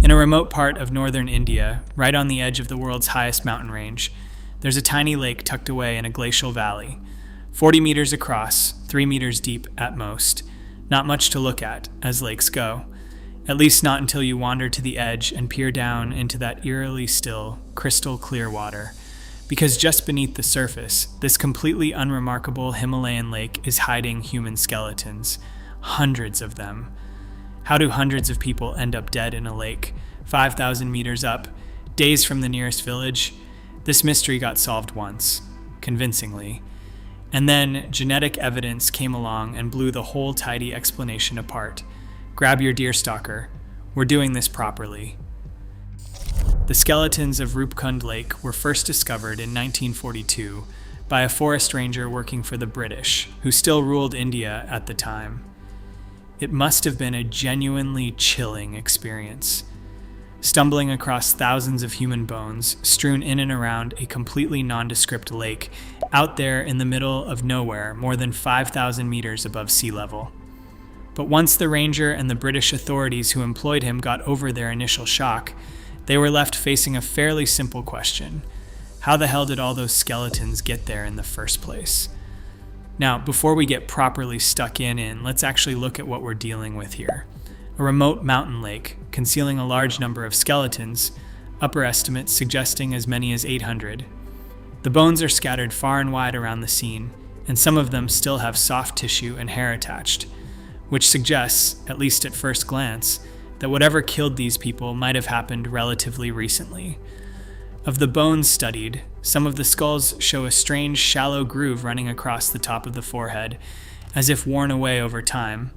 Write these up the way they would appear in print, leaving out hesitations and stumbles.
In a remote part of northern India, right on the edge of the world's highest mountain range, there's a tiny lake tucked away in a glacial valley, 40 meters across, 3 meters deep at most. Not much to look at, as lakes go. At least not until you wander to the edge and peer down into that eerily still, crystal clear water. Because just beneath the surface, this completely unremarkable Himalayan lake is hiding human skeletons. Hundreds of them. How do hundreds of people end up dead in a lake, 5,000 meters up, days from the nearest village? This mystery got solved once, convincingly. And then genetic evidence came along and blew the whole tidy explanation apart. Grab your deerstalker. We're doing this properly. The skeletons of Roopkund Lake were first discovered in 1942 by a forest ranger working for the British, who still ruled India at the time. It must have been a genuinely chilling experience. Stumbling across thousands of human bones strewn in and around a completely nondescript lake out there in the middle of nowhere, more than 5,000 meters above sea level. But once the ranger and the British authorities who employed him got over their initial shock, they were left facing a fairly simple question. How the hell did all those skeletons get there in the first place? Now, before we get properly stuck in, let's actually look at what we're dealing with here. A remote mountain lake, concealing a large number of skeletons, upper estimates suggesting as many as 800. The bones are scattered far and wide around the scene, and some of them still have soft tissue and hair attached, which suggests, at least at first glance, that whatever killed these people might have happened relatively recently. Of the bones studied, some of the skulls show a strange shallow groove running across the top of the forehead, as if worn away over time,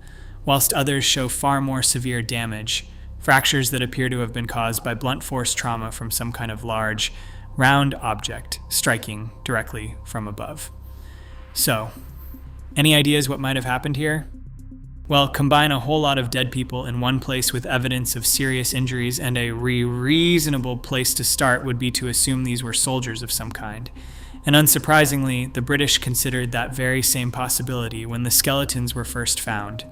whilst others show far more severe damage, fractures that appear to have been caused by blunt force trauma from some kind of large, round object striking directly from above. So, any ideas what might have happened here? Well, combine a whole lot of dead people in one place with evidence of serious injuries, and a reasonable place to start would be to assume these were soldiers of some kind. And unsurprisingly, the British considered that very same possibility when the skeletons were first found.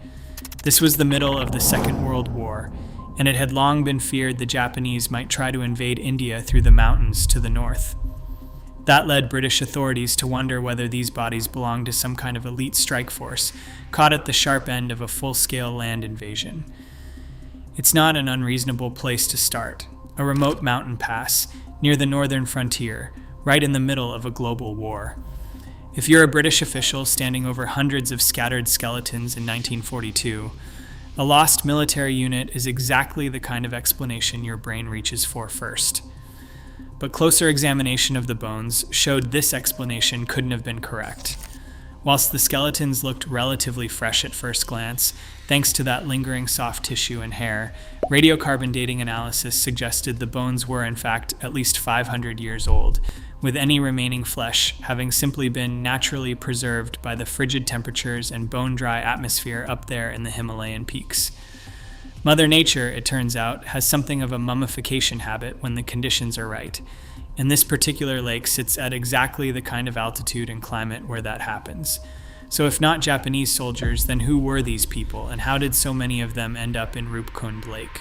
This was the middle of the Second World War, and it had long been feared the Japanese might try to invade India through the mountains to the north. That led British authorities to wonder whether these bodies belonged to some kind of elite strike force, caught at the sharp end of a full-scale land invasion. It's not an unreasonable place to start, a remote mountain pass near the northern frontier, right in the middle of a global war. If you're a British official standing over hundreds of scattered skeletons in 1942, a lost military unit is exactly the kind of explanation your brain reaches for first. But closer examination of the bones showed this explanation couldn't have been correct. Whilst the skeletons looked relatively fresh at first glance, thanks to that lingering soft tissue and hair, radiocarbon dating analysis suggested the bones were in fact at least 500 years old, with any remaining flesh having simply been naturally preserved by the frigid temperatures and bone-dry atmosphere up there in the Himalayan peaks. Mother Nature, it turns out, has something of a mummification habit when the conditions are right, and this particular lake sits at exactly the kind of altitude and climate where that happens. So if not Japanese soldiers, then who were these people, and how did so many of them end up in Roopkund Lake?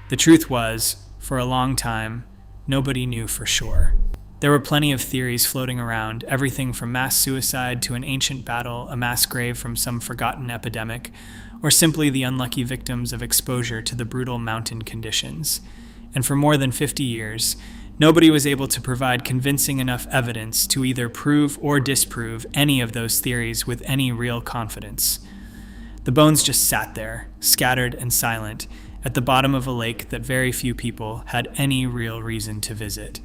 The truth was, for a long time, nobody knew for sure. There were plenty of theories floating around, everything from mass suicide to an ancient battle, a mass grave from some forgotten epidemic, or simply the unlucky victims of exposure to the brutal mountain conditions. And for more than 50 years, nobody was able to provide convincing enough evidence to either prove or disprove any of those theories with any real confidence. The bones just sat there, scattered and silent, at the bottom of a lake that very few people had any real reason to visit.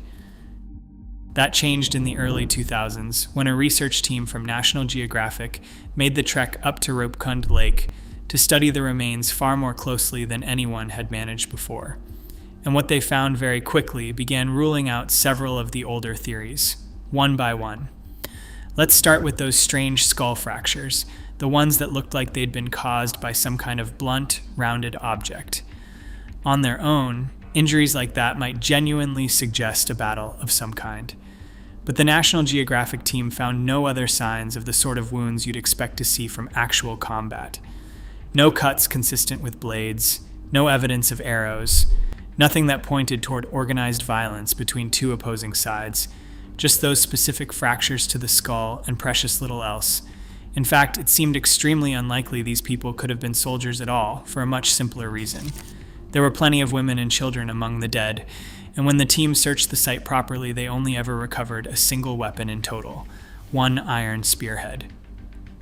That changed in the early 2000s when a research team from National Geographic made the trek up to Roopkund Lake to study the remains far more closely than anyone had managed before. And what they found very quickly began ruling out several of the older theories, one by one. Let's start with those strange skull fractures, the ones that looked like they'd been caused by some kind of blunt, rounded object. On their own, injuries like that might genuinely suggest a battle of some kind. But the National Geographic team found no other signs of the sort of wounds you'd expect to see from actual combat. No cuts consistent with blades, no evidence of arrows, Nothing that pointed toward organized violence between two opposing sides, just those specific fractures to the skull and precious little else. In fact, it seemed extremely unlikely these people could have been soldiers at all, for a much simpler reason. There were plenty of women and children among the dead, and when the team searched the site properly, they only ever recovered a single weapon in total, one iron spearhead.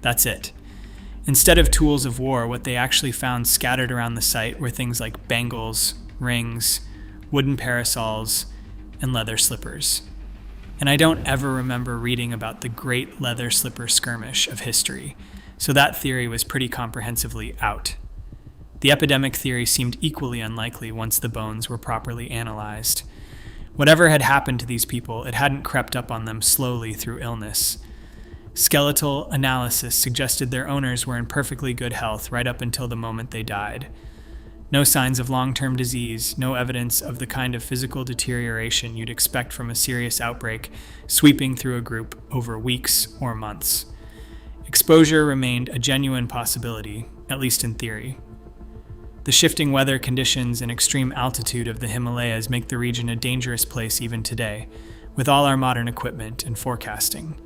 That's it. Instead of tools of war, what they actually found scattered around the site were things like bangles, rings, wooden parasols, and leather slippers. And I don't ever remember reading about the great leather slipper skirmish of history, so that theory was pretty comprehensively out. The epidemic theory seemed equally unlikely once the bones were properly analyzed. Whatever had happened to these people, it hadn't crept up on them slowly through illness. Skeletal analysis suggested their owners were in perfectly good health right up until the moment they died. No signs of long-term disease, no evidence of the kind of physical deterioration you'd expect from a serious outbreak sweeping through a group over weeks or months. Exposure remained a genuine possibility, at least in theory. The shifting weather conditions and extreme altitude of the Himalayas make the region a dangerous place even today, with all our modern equipment and forecasting.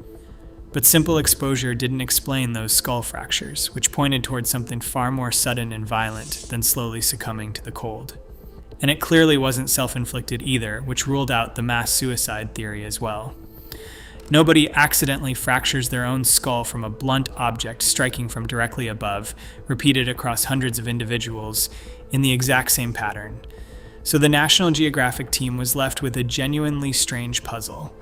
But simple exposure didn't explain those skull fractures, which pointed towards something far more sudden and violent than slowly succumbing to the cold. And it clearly wasn't self-inflicted either, which ruled out the mass suicide theory as well. Nobody accidentally fractures their own skull from a blunt object striking from directly above, repeated across hundreds of individuals in the exact same pattern. So the National Geographic team was left with a genuinely strange puzzle.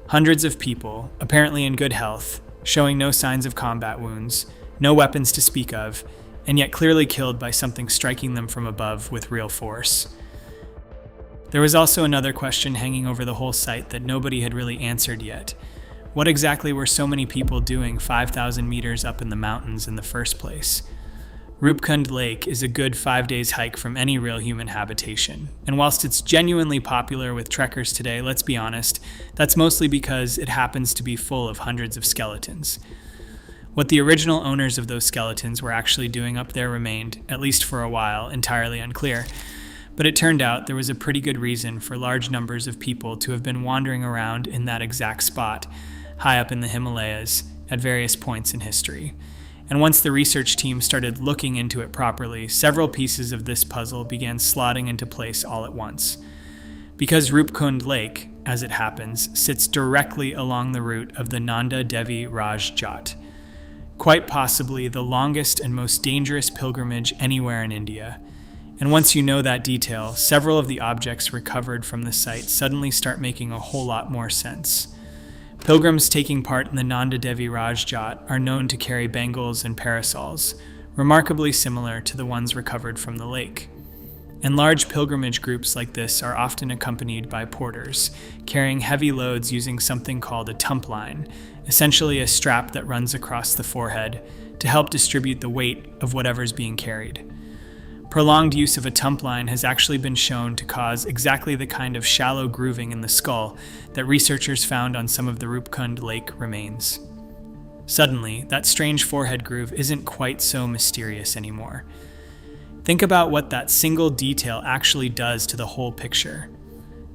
Hundreds of people, apparently in good health, showing no signs of combat wounds, no weapons to speak of, and yet clearly killed by something striking them from above with real force. There was also another question hanging over the whole site that nobody had really answered yet. What exactly were so many people doing 5,000 meters up in the mountains in the first place? Roopkund Lake is a good 5 days hike from any real human habitation. And whilst it's genuinely popular with trekkers today, let's be honest, that's mostly because it happens to be full of hundreds of skeletons. What the original owners of those skeletons were actually doing up there remained, at least for a while, entirely unclear. But it turned out there was a pretty good reason for large numbers of people to have been wandering around in that exact spot, high up in the Himalayas, at various points in history. And once the research team started looking into it properly, several pieces of this puzzle began slotting into place all at once. Because Roopkund Lake, as it happens, sits directly along the route of the Nanda Devi Raj Jat, quite possibly the longest and most dangerous pilgrimage anywhere in India. And once you know that detail, several of the objects recovered from the site suddenly start making a whole lot more sense. Pilgrims taking part in the Nanda Devi Raj Jat are known to carry bangles and parasols, remarkably similar to the ones recovered from the lake. And large pilgrimage groups like this are often accompanied by porters, carrying heavy loads using something called a tumpline, essentially a strap that runs across the forehead to help distribute the weight of whatever's being carried. Prolonged use of a tumpline has actually been shown to cause exactly the kind of shallow grooving in the skull that researchers found on some of the Roopkund Lake remains. Suddenly, that strange forehead groove isn't quite so mysterious anymore. Think about what that single detail actually does to the whole picture.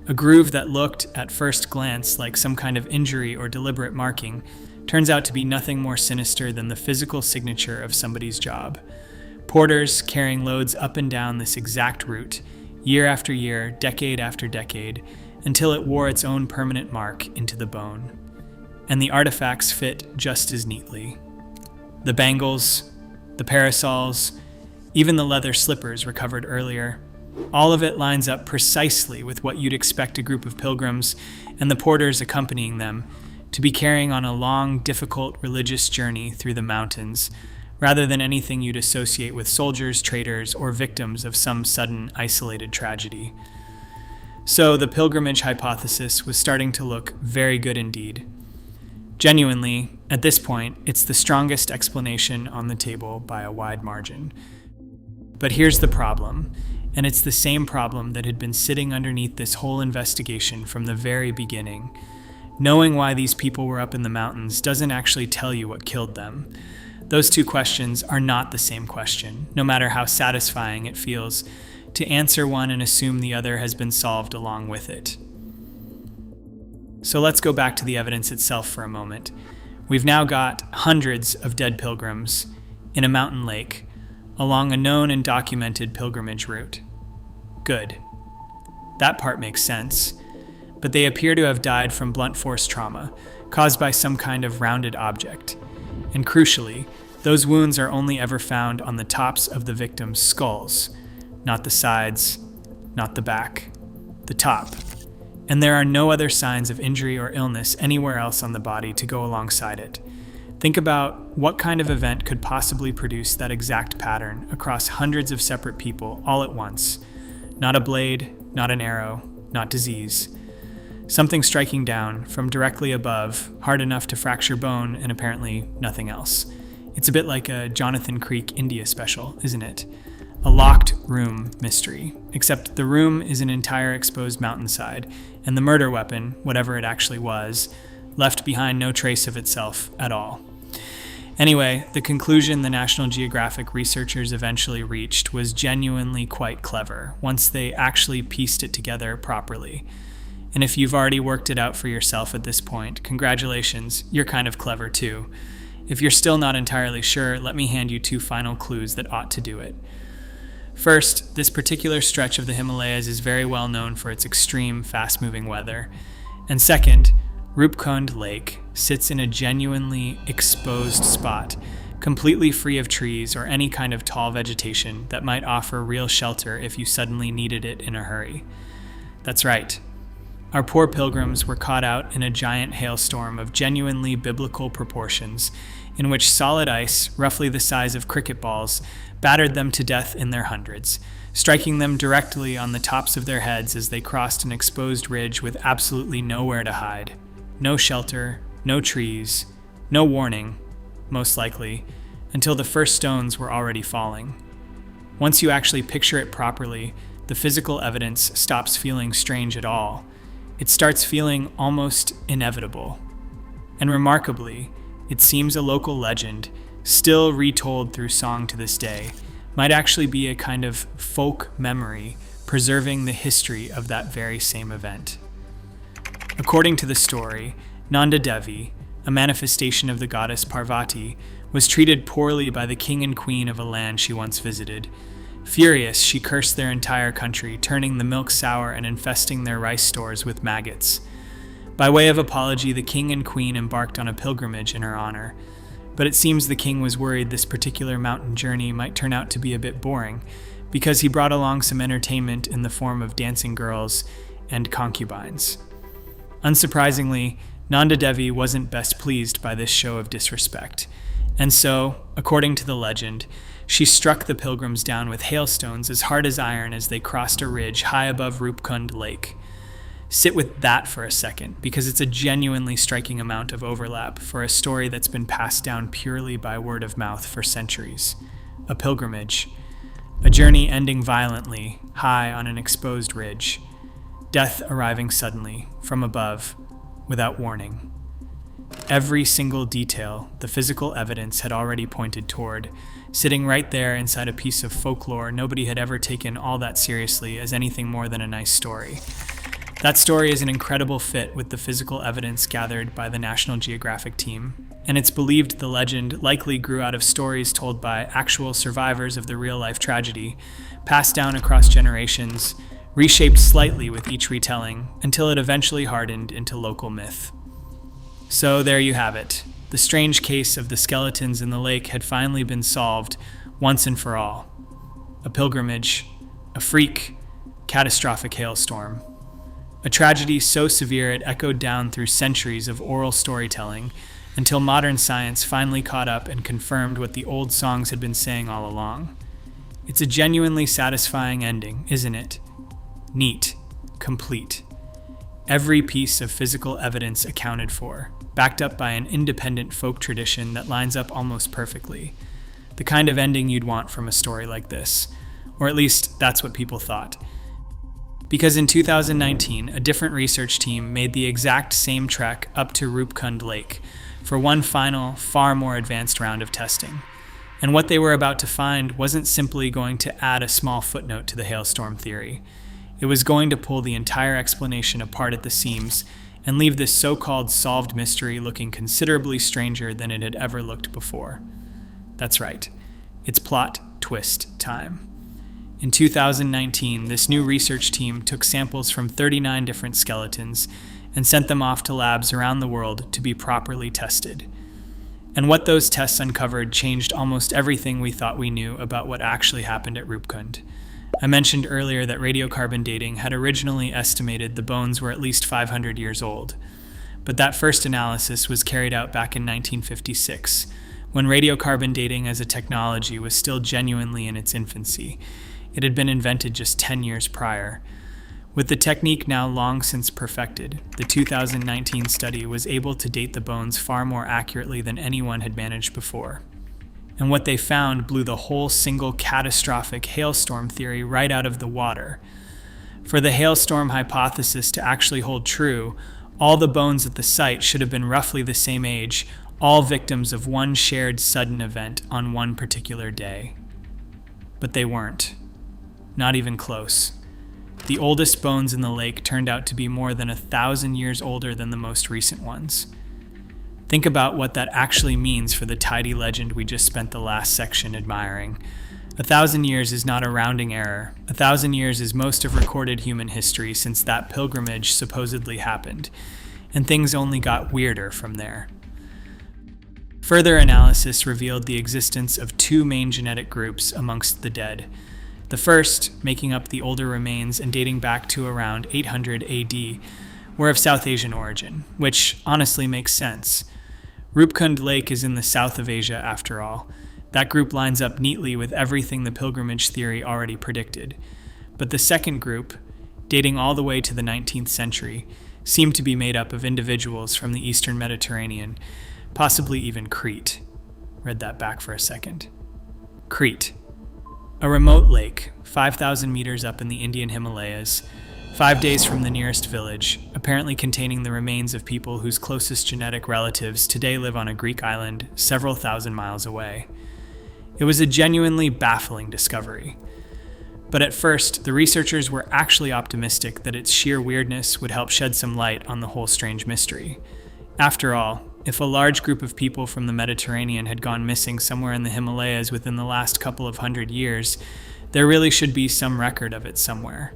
A groove that looked, at first glance, like some kind of injury or deliberate marking turns out to be nothing more sinister than the physical signature of somebody's job. Porters carrying loads up and down this exact route, year after year, decade after decade, until it wore its own permanent mark into the bone. And the artifacts fit just as neatly. The bangles, the parasols, even the leather slippers recovered earlier. All of it lines up precisely with what you'd expect a group of pilgrims and the porters accompanying them to be carrying on a long, difficult religious journey through the mountains, rather than anything you'd associate with soldiers, traders, or victims of some sudden, isolated tragedy. So the pilgrimage hypothesis was starting to look very good indeed. Genuinely, at this point, it's the strongest explanation on the table by a wide margin. But here's the problem, and it's the same problem that had been sitting underneath this whole investigation from the very beginning. Knowing why these people were up in the mountains doesn't actually tell you what killed them. Those two questions are not the same question, no matter how satisfying it feels to answer one and assume the other has been solved along with it. So let's go back to the evidence itself for a moment. We've now got hundreds of dead pilgrims in a mountain lake along a known and documented pilgrimage route. Good. That part makes sense. But they appear to have died from blunt force trauma, caused by some kind of rounded object. And crucially, those wounds are only ever found on the tops of the victims' skulls, not the sides, not the back, the top. And there are no other signs of injury or illness anywhere else on the body to go alongside it. Think about what kind of event could possibly produce that exact pattern across hundreds of separate people all at once. Not a blade, not an arrow, not disease. Something striking down from directly above, hard enough to fracture bone, and apparently nothing else. It's a bit like a Jonathan Creek India special, isn't it? A locked room mystery, except the room is an entire exposed mountainside, and the murder weapon, whatever it actually was, left behind no trace of itself at all. Anyway, the conclusion the National Geographic researchers eventually reached was genuinely quite clever, once they actually pieced it together properly. And if you've already worked it out for yourself at this point, congratulations, you're kind of clever too. If you're still not entirely sure, let me hand you 2 final clues that ought to do it. First, this particular stretch of the Himalayas is very well known for its extreme, fast-moving weather. And second, Roopkund Lake sits in a genuinely exposed spot, completely free of trees or any kind of tall vegetation that might offer real shelter if you suddenly needed it in a hurry. That's right. Our poor pilgrims were caught out in a giant hailstorm of genuinely biblical proportions, in which solid ice, roughly the size of cricket balls, battered them to death in their hundreds, striking them directly on the tops of their heads as they crossed an exposed ridge with absolutely nowhere to hide. No shelter, no trees, no warning, most likely, until the first stones were already falling. Once you actually picture it properly, the physical evidence stops feeling strange at all. It starts feeling almost inevitable. And remarkably, it seems a local legend, still retold through song to this day, might actually be a kind of folk memory preserving the history of that very same event. According to the story, Nanda Devi, a manifestation of the goddess Parvati, was treated poorly by the king and queen of a land she once visited. Furious, she cursed their entire country, turning the milk sour and infesting their rice stores with maggots. By way of apology, the king and queen embarked on a pilgrimage in her honor. But it seems the king was worried this particular mountain journey might turn out to be a bit boring, because he brought along some entertainment in the form of dancing girls and concubines. Unsurprisingly, Nanda Devi wasn't best pleased by this show of disrespect, and so, according to the legend, she struck the pilgrims down with hailstones as hard as iron as they crossed a ridge high above Roopkund Lake. Sit with that for a second, because it's a genuinely striking amount of overlap for a story that's been passed down purely by word of mouth for centuries. A pilgrimage. A journey ending violently, high on an exposed ridge. Death arriving suddenly, from above, without warning. Every single detail the physical evidence had already pointed toward, sitting right there inside a piece of folklore nobody had ever taken all that seriously as anything more than a nice story. That story is an incredible fit with the physical evidence gathered by the National Geographic team, and it's believed the legend likely grew out of stories told by actual survivors of the real-life tragedy, passed down across generations, reshaped slightly with each retelling, until it eventually hardened into local myth. So there you have it. The strange case of the skeletons in the lake had finally been solved once and for all. A pilgrimage, a freak, catastrophic hailstorm. A tragedy so severe it echoed down through centuries of oral storytelling until modern science finally caught up and confirmed what the old songs had been saying all along. It's a genuinely satisfying ending, isn't it? Neat, complete. Every piece of physical evidence accounted for, backed up by an independent folk tradition that lines up almost perfectly. The kind of ending you'd want from a story like this, or at least that's what people thought. Because in 2019, a different research team made the exact same trek up to Roopkund Lake for one final, far more advanced round of testing. And what they were about to find wasn't simply going to add a small footnote to the hailstorm theory. It was going to pull the entire explanation apart at the seams and leave this so-called solved mystery looking considerably stranger than it had ever looked before. That's right. It's plot twist time. In 2019, this new research team took samples from 39 different skeletons and sent them off to labs around the world to be properly tested. And what those tests uncovered changed almost everything we thought we knew about what actually happened at Roopkund. I mentioned earlier that radiocarbon dating had originally estimated the bones were at least 500 years old. But that first analysis was carried out back in 1956, when radiocarbon dating as a technology was still genuinely in its infancy. It had been invented just 10 years prior. With the technique now long since perfected, the 2019 study was able to date the bones far more accurately than anyone had managed before. And what they found blew the whole single catastrophic hailstorm theory right out of the water. For the hailstorm hypothesis to actually hold true, all the bones at the site should have been roughly the same age, all victims of one shared sudden event on one particular day. But they weren't. Not even close. The oldest bones in the lake turned out to be more than 1,000 years older than the most recent ones. Think about what that actually means for the tidy legend we just spent the last section admiring. 1,000 years is not a rounding error. 1,000 years is most of recorded human history since that pilgrimage supposedly happened, and things only got weirder from there. Further analysis revealed the existence of two main genetic groups amongst the dead. The first, making up the older remains and dating back to around 800 AD, were of South Asian origin, which honestly makes sense. Roopkund Lake is in the south of Asia after all. That group lines up neatly with everything the pilgrimage theory already predicted. But the second group, dating all the way to the 19th century, seemed to be made up of individuals from the eastern Mediterranean, possibly even Crete. Read that back for a second. Crete. A remote lake, 5,000 meters up in the Indian Himalayas, 5 days from the nearest village, apparently containing the remains of people whose closest genetic relatives today live on a Greek island several thousand miles away. It was a genuinely baffling discovery. But at first, the researchers were actually optimistic that its sheer weirdness would help shed some light on the whole strange mystery. After all, if a large group of people from the Mediterranean had gone missing somewhere in the Himalayas within the last couple of hundred years, there really should be some record of it somewhere.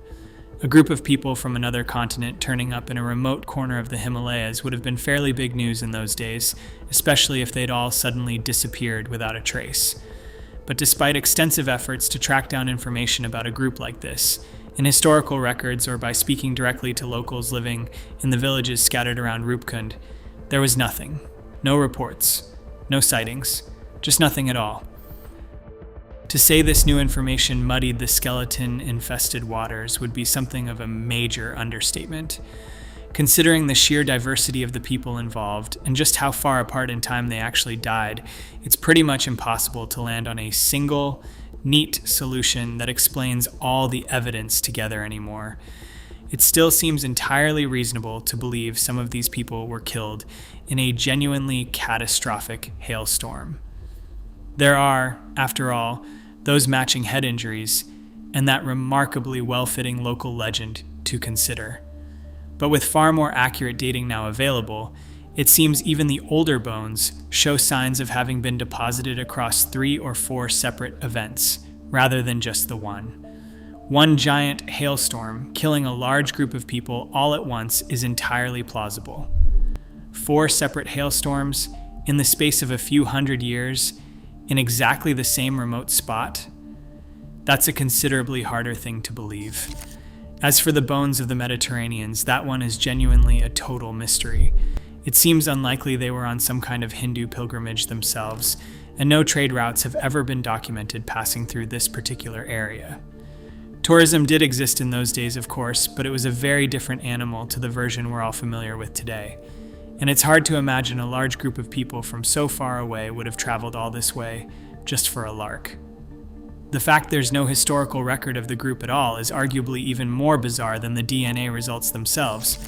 A group of people from another continent turning up in a remote corner of the Himalayas would have been fairly big news in those days, especially if they'd all suddenly disappeared without a trace. But despite extensive efforts to track down information about a group like this, in historical records or by speaking directly to locals living in the villages scattered around Roopkund, there was nothing. No reports. No sightings. Just nothing at all. To say this new information muddied the skeleton-infested waters would be something of a major understatement. Considering the sheer diversity of the people involved and just how far apart in time they actually died, it's pretty much impossible to land on a single, neat solution that explains all the evidence together anymore. It still seems entirely reasonable to believe some of these people were killed in a genuinely catastrophic hailstorm. There are, after all, those matching head injuries and that remarkably well-fitting local legend to consider. But with far more accurate dating now available, it seems even the older bones show signs of having been deposited across 3 or 4 separate events, rather than just the one. One giant hailstorm killing a large group of people all at once is entirely plausible. 4 separate hailstorms in the space of a few hundred years in exactly the same remote spot? That's a considerably harder thing to believe. As for the bones of the Mediterraneans, that one is genuinely a total mystery. It seems unlikely they were on some kind of Hindu pilgrimage themselves, and no trade routes have ever been documented passing through this particular area. Tourism did exist in those days, of course, but it was a very different animal to the version we're all familiar with today. And it's hard to imagine a large group of people from so far away would have traveled all this way just for a lark. The fact there's no historical record of the group at all is arguably even more bizarre than the DNA results themselves.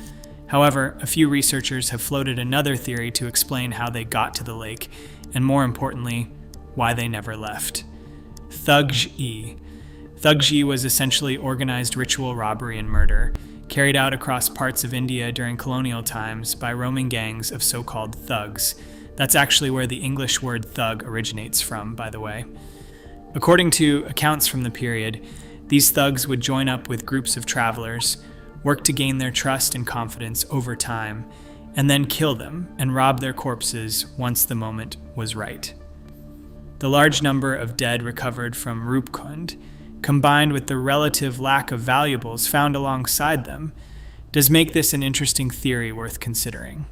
However, a few researchers have floated another theory to explain how they got to the lake, and more importantly, why they never left. Thugji. Thugji was essentially organized ritual robbery and murder, carried out across parts of India during colonial times by roaming gangs of so-called thugs. That's actually where the English word thug originates from, by the way. According to accounts from the period, these thugs would join up with groups of travelers, work to gain their trust and confidence over time, and then kill them and rob their corpses once the moment was right. The large number of dead recovered from Roopkund, combined with the relative lack of valuables found alongside them, does make this an interesting theory worth considering.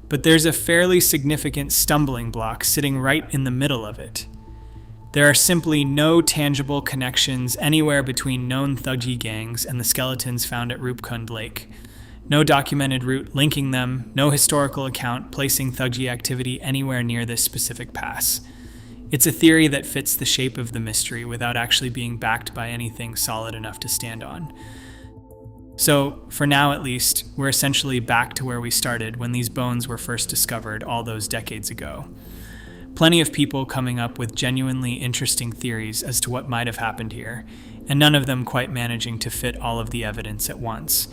But there's a fairly significant stumbling block sitting right in the middle of it. There are simply no tangible connections anywhere between known Thugji gangs and the skeletons found at Roopkund Lake. No documented route linking them, no historical account placing Thugji activity anywhere near this specific pass. It's a theory that fits the shape of the mystery without actually being backed by anything solid enough to stand on. So, for now at least, we're essentially back to where we started when these bones were first discovered all those decades ago. Plenty of people coming up with genuinely interesting theories as to what might have happened here, and none of them quite managing to fit all of the evidence at once.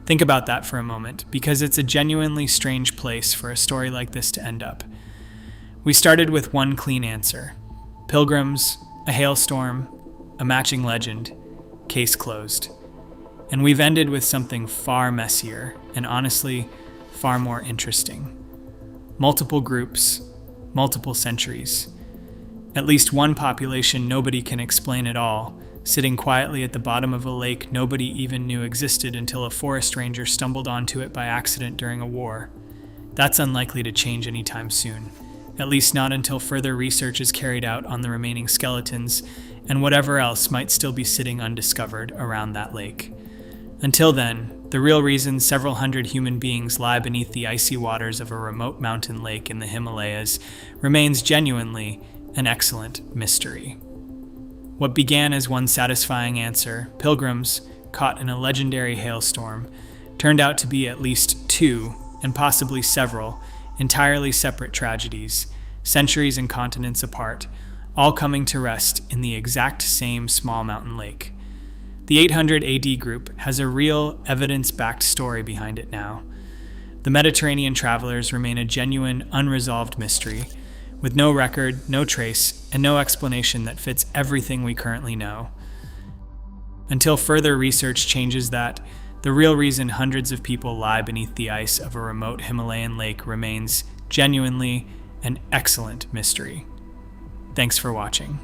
Think about that for a moment, because it's a genuinely strange place for a story like this to end up. We started with one clean answer: pilgrims, a hailstorm, a matching legend, case closed. And we've ended with something far messier, and honestly, far more interesting. Multiple groups, multiple centuries. At least one population nobody can explain at all, sitting quietly at the bottom of a lake nobody even knew existed until a forest ranger stumbled onto it by accident during a war. That's unlikely to change anytime soon. At least not until further research is carried out on the remaining skeletons and whatever else might still be sitting undiscovered around that lake. Until then, the real reason several hundred human beings lie beneath the icy waters of a remote mountain lake in the Himalayas remains genuinely an excellent mystery. What began as one satisfying answer, pilgrims caught in a legendary hailstorm, turned out to be at least two, and possibly several, entirely separate tragedies, centuries and continents apart, all coming to rest in the exact same small mountain lake. The 800 AD group has a real, evidence-backed story behind it now. The Mediterranean travelers remain a genuine, unresolved mystery, with no record, no trace, and no explanation that fits everything we currently know. Until further research changes that, the real reason hundreds of people lie beneath the ice of a remote Himalayan lake remains genuinely an excellent mystery. Thanks for watching.